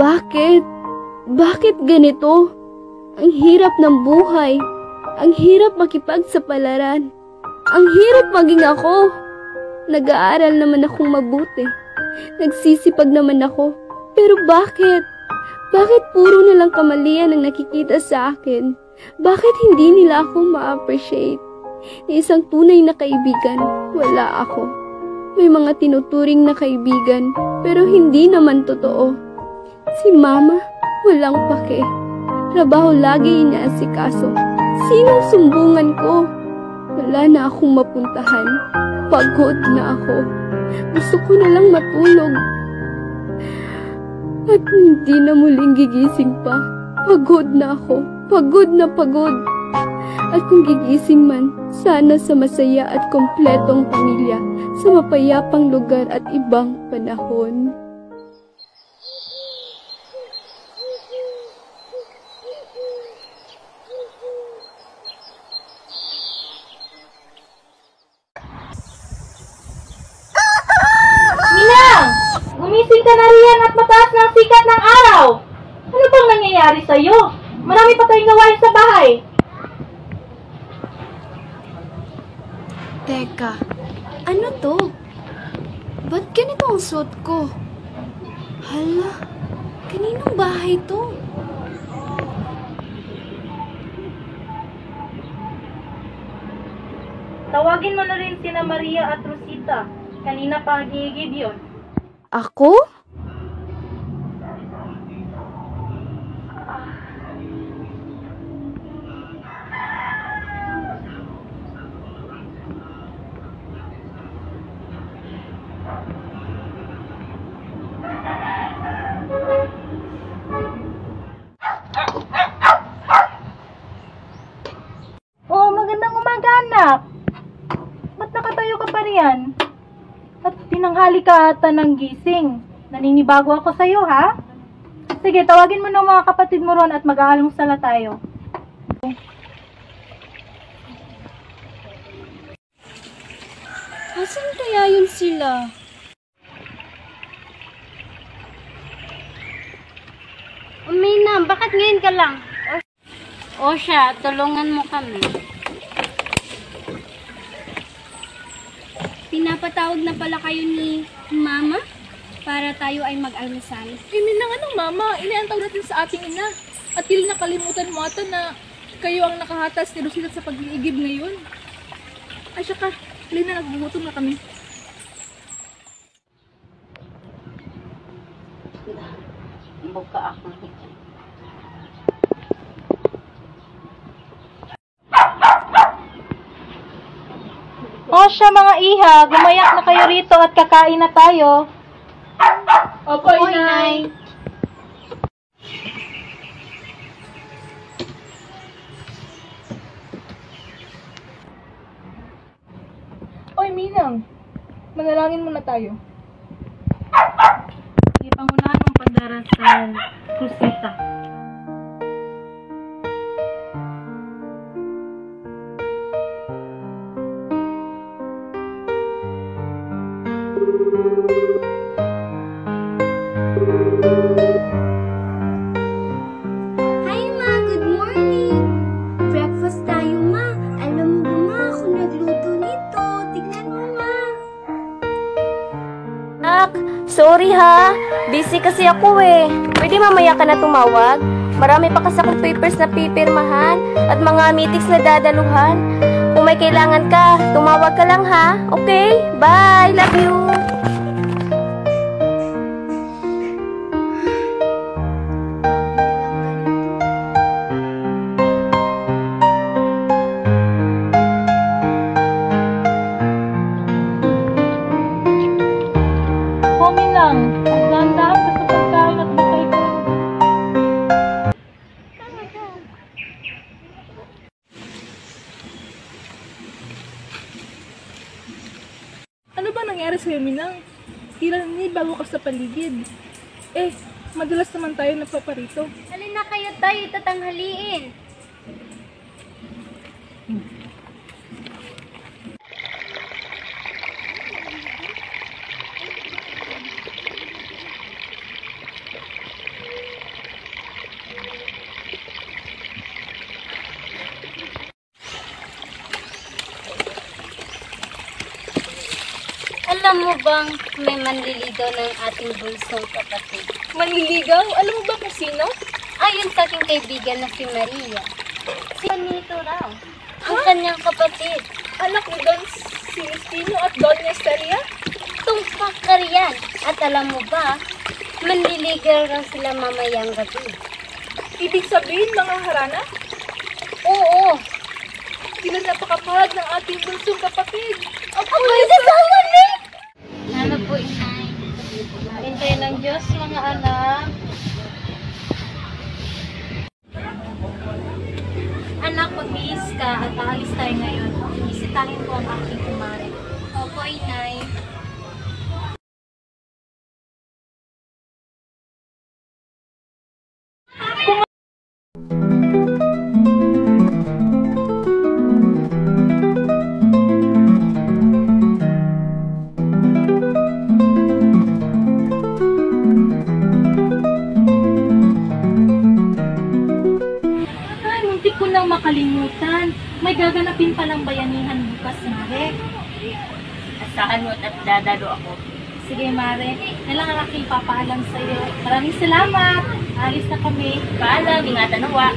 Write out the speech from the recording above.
Bakit? Bakit ganito? Ang hirap ng buhay. Ang hirap makipagsapalaran. Ang hirap maging ako. Nag-aaral naman akong mabuti. Nagsisipag naman ako. Pero bakit? Bakit puro na lang kamalian ang nakikita sa akin? Bakit hindi nila ako ma-appreciate? Ni isang tunay na kaibigan, wala ako. May mga tinuturing na kaibigan, pero hindi naman totoo. Si Mama, walang pake. Trabaho lagi inaasikaso. Sinong sumbungan ko? Wala na akong mapuntahan. Pagod na ako. Gusto ko na lang matulog. At hindi na muling gigising pa. Pagod na ako. Pagod na pagod. At kung gigising man, sana sa masaya at kompletong pamilya, sa mapayapang lugar at ibang panahon. Minang! Gumising ka na riyan at mataas na ang sikat ng araw! Ano bang nangyayari sa'yo? Marami pa tayong gawain sa bahay. Teka, ano to? Ba't ganito ang suot ko? Hala, kaninong bahay to? Tawagin mo na rin sina Maria at Rosita. Kanina pa higigib yun. Ako? Oh, magandang umaga, anak. Ba't nakatayo ka pa riyan? At tinanghali ka ata ng gising. Naninibago ako sa'yo, ha? Sige, tawagin mo ng mga kapatid mo ron at mag-aalmusala tayo. Asan kaya yun sila? Umina, bakit ngayon ka lang? O siya, tulungan mo kami. Pinapatawag na pala kayo ni Mama para tayo ay mag-almusal. Minang anong Mama? Inaantaw natin sa ating ina. At tila nakalimutan mo ata na kayo ang nakahatas ni Rosita sa pag-iigib ngayon. Ay siya ka, na nagbugutom na kami. Buka ako. O siya, mga iha, gumayak na kayo rito at kakain na tayo. Opo, Inay. Oy, Minang. Manalangin muna tayo. Ipangunahan mong pagdarasal, Rosita. Hi, Ma! Good morning! Breakfast tayo, Ma. Alam mo, Ma, ako nagluto nito. Tignan mo, Ma. Nak, sorry ha. Busy kasi ako eh. Pwede mamaya ka na tumawag? Marami pa kasi akong papers na pipirmahan at mga meetings na dadaluhan. Kung may kailangan ka, tumawag ka lang ha. Okay? Bye! Love you! Minang, dahan-dahan ka sa pagkain at bukay ko. Ano ba nangyari sa'yo, Minang? Tila bago ka sa paligid. Eh, madalas naman tayo napaparito. Halin na kayo tayo tatanghaliin. Alam mo bang may manliligaw ng ating bulsong kapatid? Manliligaw? Alam mo ba kung sino? Ayon sa aking kaibigan na si Maria. Si Juanito raw. Ang kanyang kapatid. Anak ni Don Celestino at Doña Estaria? Tumpak ka riyan. At alam mo ba, manliligaw raw sila mamayang gabi. Ibig sabihin, mga harana? Oo. Sila napakapahal ng ating bulsong kapatid. Apoy, kasama ni! Ano po, inay? Hintay ng Diyos, mga anak. Anak, magbihis ka at aalis tayo ngayon. Bisitahin ko ang aking kumare. Opo, inay. Ay, muntik ko nang makalimutan. May gaganapin palang bayanihan bukas, Mare. Asahan mo at dadalo ako. Sige, Mare. Kailangan ang aking papaalam sa'yo. Maraming salamat. Alis na kami. Paalam, ingatan nawa.